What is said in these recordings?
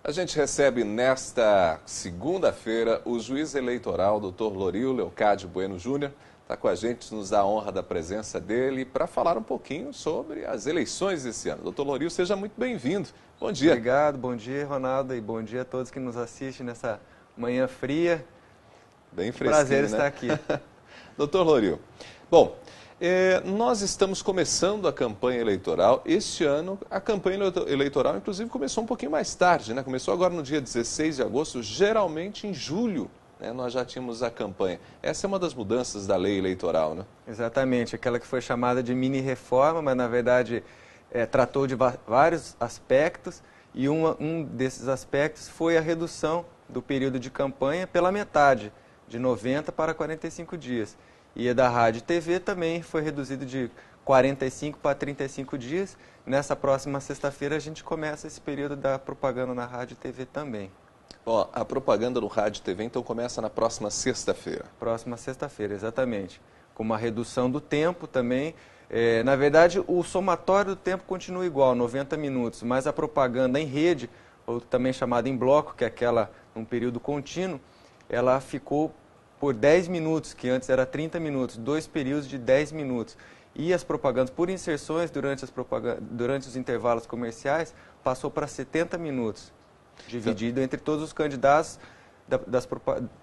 A gente recebe nesta segunda-feira o juiz eleitoral, Dr. Lorio Leocádio Bueno Júnior. Está com a gente, nos dá a honra da presença dele para falar um pouquinho sobre as eleições desse ano. Dr. Lorio, seja muito bem-vindo. Bom dia. Obrigado, bom dia, Ronaldo, e bom dia a todos que nos assistem nessa manhã fria. Bem fresquinho, Prazer né? estar aqui. Dr. Lorio, bom, nós estamos começando a campanha eleitoral. Este ano, a campanha eleitoral, inclusive, começou um pouquinho mais tarde, né? Começou agora no dia 16 de agosto, geralmente em julho, né? Nós já tínhamos a campanha. Essa é uma das mudanças da lei eleitoral, né? Exatamente, aquela que foi chamada de mini-reforma, mas na verdade tratou de vários aspectos, e um desses aspectos foi a redução do período de campanha pela metade, de 90 para 45 dias. E a da rádio e TV também foi reduzido de 45 para 35 dias. Nessa próxima sexta-feira a gente começa esse período da propaganda na rádio e TV também. Ó, a propaganda no rádio e TV então começa na próxima sexta-feira. Próxima sexta-feira, exatamente. Com uma redução do tempo também. Na verdade, o somatório do tempo continua igual, 90 minutos, mas a propaganda em rede, ou também chamada em bloco, que é aquela num período contínuo, ela ficou por 10 minutos, que antes era 30 minutos, 2 períodos de 10 minutos. E as propagandas por inserções durante os intervalos comerciais passou para 70 minutos, dividido entre todos os candidatos,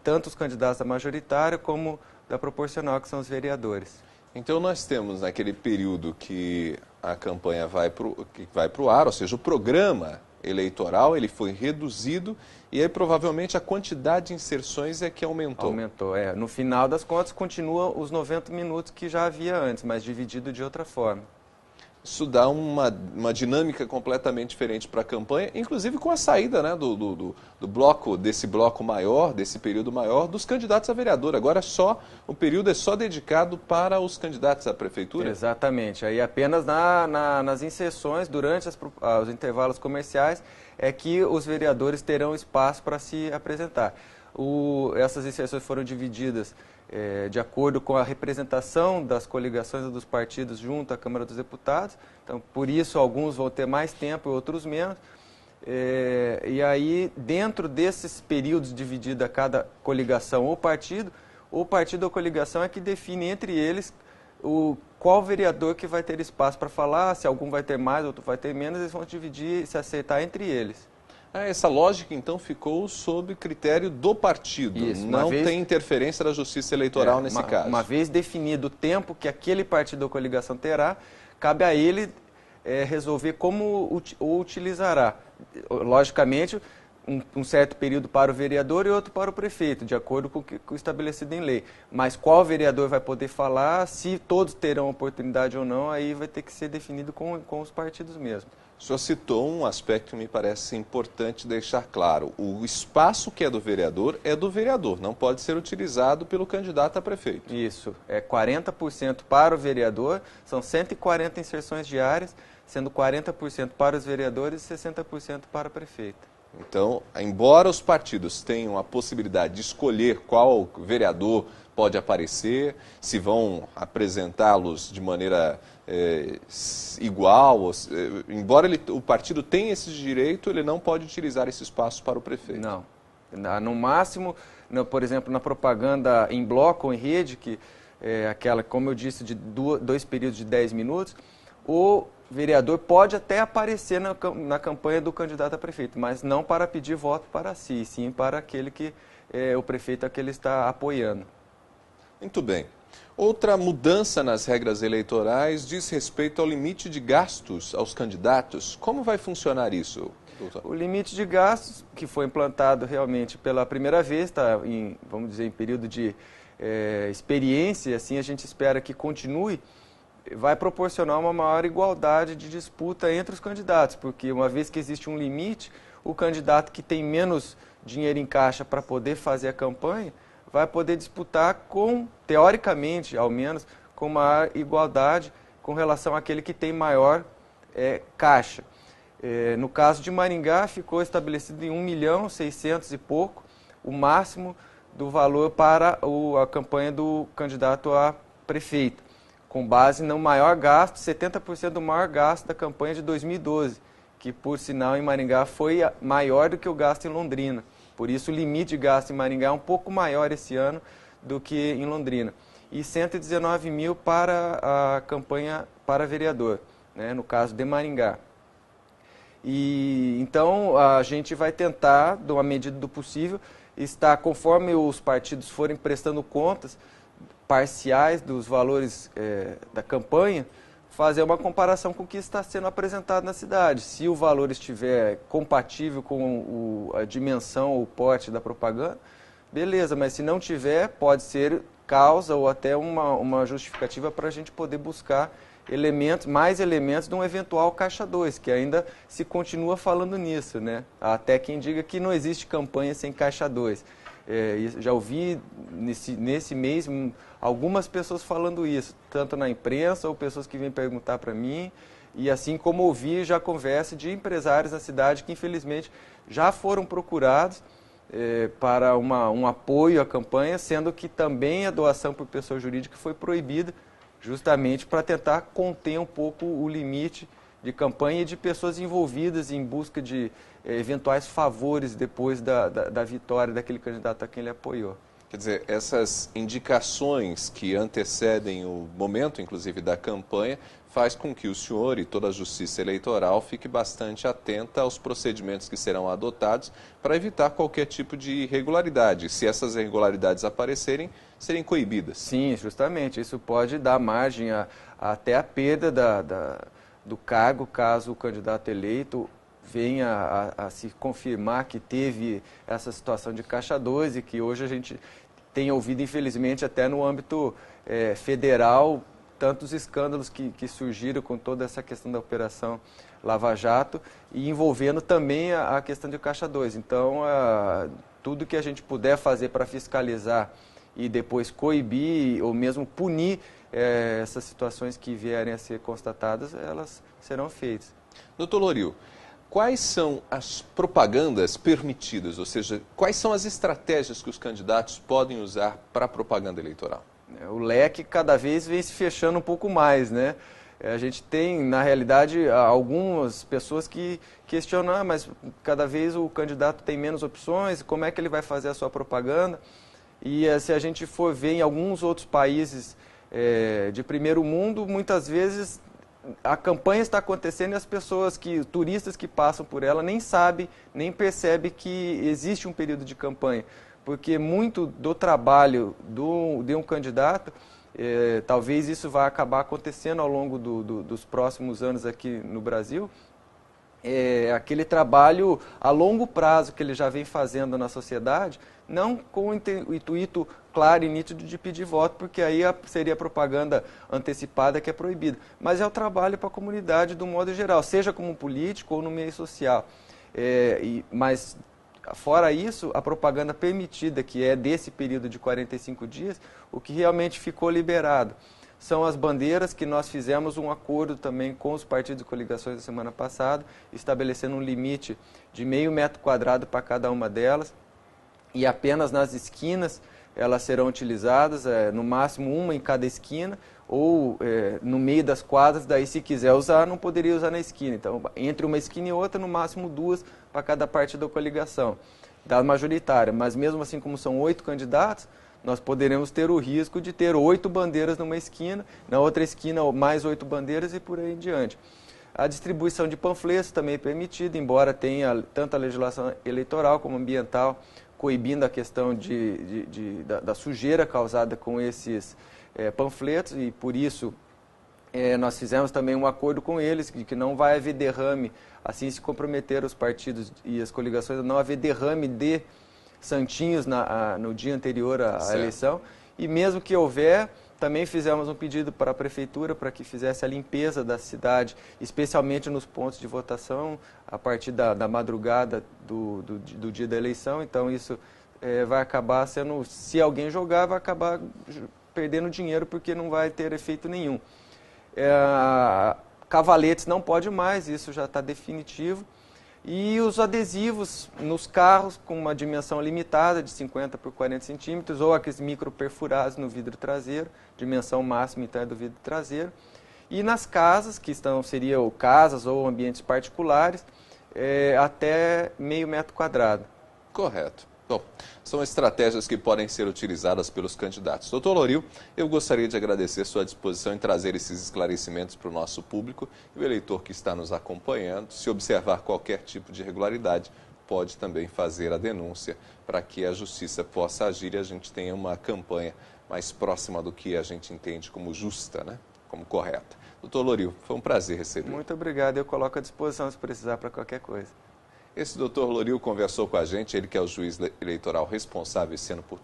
tanto os candidatos da majoritária como da proporcional, que são os vereadores. Então nós temos naquele período que a campanha vai para o ar, ou seja, o programa eleitoral ele foi reduzido e aí provavelmente a quantidade de inserções é que aumentou. Aumentou, No final das contas continua os 90 minutos que já havia antes, mas dividido de outra forma. Isso dá uma dinâmica completamente diferente para a campanha, inclusive com a saída, né, do bloco, desse bloco maior, desse período maior, dos candidatos a vereador. Agora o período é só dedicado para os candidatos à prefeitura? Exatamente. Aí apenas nas inserções, durante os intervalos comerciais, é que os vereadores terão espaço para se apresentar. Essas inserções foram divididas de acordo com a representação das coligações dos partidos junto à Câmara dos Deputados. Então, por isso, alguns vão ter mais tempo e outros menos. E aí, dentro desses períodos divididos a cada coligação ou partido ou coligação é que define entre eles qual vereador que vai ter espaço para falar, se algum vai ter mais, outro vai ter menos, eles vão dividir e se acertar entre eles. Essa lógica, então, ficou sob critério do partido. Isso, não tem interferência da Justiça Eleitoral nesse caso. Uma vez definido o tempo que aquele partido ou coligação terá, cabe a ele resolver como o utilizará. Logicamente, um certo período para o vereador e outro para o prefeito, de acordo com o estabelecido em lei. Mas qual vereador vai poder falar, se todos terão oportunidade ou não, aí vai ter que ser definido com os partidos mesmo. O senhor citou um aspecto que me parece importante deixar claro. O espaço que é do vereador, não pode ser utilizado pelo candidato a prefeito. Isso, 40% para o vereador, são 140 inserções diárias, sendo 40% para os vereadores e 60% para o prefeito. Então, embora os partidos tenham a possibilidade de escolher qual vereador pode aparecer, se vão apresentá-los de maneira igual, embora o partido tenha esse direito, ele não pode utilizar esse espaço para o prefeito. Não. No máximo, por exemplo, na propaganda em bloco ou em rede, que é aquela, como eu disse, de 2 períodos de 10 minutos, o vereador pode até aparecer na campanha do candidato a prefeito, mas não para pedir voto para si, sim para aquele que o prefeito a que ele está apoiando. Muito bem. Outra mudança nas regras eleitorais diz respeito ao limite de gastos aos candidatos. Como vai funcionar isso, doutor? O limite de gastos, que foi implantado realmente pela primeira vez, está vamos dizer, em período de experiência, assim a gente espera que continue, vai proporcionar uma maior igualdade de disputa entre os candidatos, porque uma vez que existe um limite, o candidato que tem menos dinheiro em caixa para poder fazer a campanha, vai poder disputar teoricamente, ao menos, com maior igualdade com relação àquele que tem maior caixa. No caso de Maringá, ficou estabelecido em 1.600.000 e pouco, o máximo do valor para a campanha do candidato a prefeito, com base no maior gasto, 70% do maior gasto da campanha de 2012, que por sinal em Maringá foi maior do que o gasto em Londrina. Por isso o limite de gasto em Maringá é um pouco maior esse ano do que em Londrina. E 119 mil para a campanha para vereador, né, no caso de Maringá. E então a gente vai tentar, na medida do possível, estar, conforme os partidos forem prestando contas parciais dos valores da campanha, fazer uma comparação com o que está sendo apresentado na cidade. Se o valor estiver compatível com a dimensão, o porte da propaganda, beleza, mas se não tiver, pode ser causa ou até uma justificativa para a gente poder buscar mais elementos de um eventual Caixa 2, que ainda se continua falando nisso, né? Até quem diga que não existe campanha sem Caixa 2. Já ouvi nesse mês algumas pessoas falando isso, tanto na imprensa ou pessoas que vêm perguntar para mim, e assim como ouvi já conversa de empresários da cidade que infelizmente já foram procurados para um apoio à campanha, sendo que também a doação por pessoa jurídica foi proibida, justamente para tentar conter um pouco o limite de campanha e de pessoas envolvidas em busca de eventuais favores depois da vitória daquele candidato a quem ele apoiou. Quer dizer, essas indicações que antecedem o momento, inclusive, da campanha, faz com que o senhor e toda a Justiça Eleitoral fique bastante atenta aos procedimentos que serão adotados para evitar qualquer tipo de irregularidade. Se essas irregularidades aparecerem, serem coibidas. Sim, justamente. Isso pode dar margem até a perda do cargo, caso o candidato eleito venha a se confirmar que teve essa situação de Caixa 2 e que hoje a gente tem ouvido, infelizmente, até no âmbito federal, tantos escândalos que surgiram com toda essa questão da Operação Lava Jato e envolvendo também a questão de Caixa 2. Então, tudo que a gente puder fazer para fiscalizar e depois coibir ou mesmo punir essas situações que vierem a ser constatadas, elas serão feitas. Doutor Loril, quais são as propagandas permitidas, ou seja, quais são as estratégias que os candidatos podem usar para a propaganda eleitoral? O leque cada vez vem se fechando um pouco mais, né? A gente tem, na realidade, algumas pessoas que questionam, mas cada vez o candidato tem menos opções, como é que ele vai fazer a sua propaganda? E se a gente for ver em alguns outros países de primeiro mundo, muitas vezes a campanha está acontecendo e as pessoas, turistas que passam por ela, nem sabem, nem percebem que existe um período de campanha. Porque muito do trabalho de um candidato, talvez isso vai acabar acontecendo ao longo dos próximos anos aqui no Brasil, aquele trabalho a longo prazo que ele já vem fazendo na sociedade, não com o intuito claro e nítido de pedir voto, porque aí seria a propaganda antecipada que é proibida. Mas é o trabalho para a comunidade do modo geral, seja como político ou no meio social. Mas, fora isso, a propaganda permitida, que é desse período de 45 dias, o que realmente ficou liberado são as bandeiras, que nós fizemos um acordo também com os partidos e coligações da semana passada, estabelecendo um limite de meio metro quadrado para cada uma delas, e apenas nas esquinas elas serão utilizadas, no máximo uma em cada esquina, ou no meio das quadras, daí se quiser usar, não poderia usar na esquina. Então, entre uma esquina e outra, no máximo duas para cada partido da coligação, da majoritária. Mas mesmo assim, como são 8 candidatos, nós poderemos ter o risco de ter 8 bandeiras numa esquina, na outra esquina mais 8 bandeiras e por aí em diante. A distribuição de panfletos também é permitida, embora tenha tanto a legislação eleitoral como ambiental, coibindo a questão da sujeira causada com esses panfletos, e por isso nós fizemos também um acordo com eles de que não vai haver derrame, assim se comprometeram os partidos e as coligações a não haver derrame de santinhos no dia anterior à eleição, e mesmo que houver, também fizemos um pedido para a Prefeitura para que fizesse a limpeza da cidade, especialmente nos pontos de votação, a partir da madrugada do dia da eleição. Então isso vai acabar sendo, se alguém jogar, vai acabar perdendo dinheiro porque não vai ter efeito nenhum. Cavaletes não pode mais, isso já está definitivo. E os adesivos nos carros com uma dimensão limitada de 50 por 40 centímetros, ou aqueles micro perfurados no vidro traseiro, dimensão máxima então é do vidro traseiro. E nas casas, que seriam casas ou ambientes particulares, até meio metro quadrado. Correto. Bom, são estratégias que podem ser utilizadas pelos candidatos. Doutor Loril, eu gostaria de agradecer sua disposição em trazer esses esclarecimentos para o nosso público e o eleitor que está nos acompanhando, se observar qualquer tipo de irregularidade, pode também fazer a denúncia para que a justiça possa agir e a gente tenha uma campanha mais próxima do que a gente entende como justa, né? Como correta. Doutor Loril, foi um prazer receber. Muito obrigado, eu coloco à disposição se precisar para qualquer coisa. Esse doutor Loril conversou com a gente, ele que é o juiz eleitoral responsável esse ano por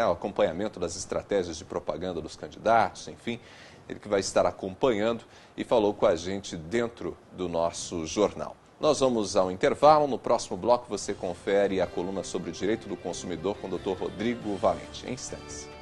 o acompanhamento das estratégias de propaganda dos candidatos, enfim, ele que vai estar acompanhando e falou com a gente dentro do nosso jornal. Nós vamos ao intervalo, no próximo bloco você confere a coluna sobre o direito do consumidor com o doutor Rodrigo Valente, em instantes.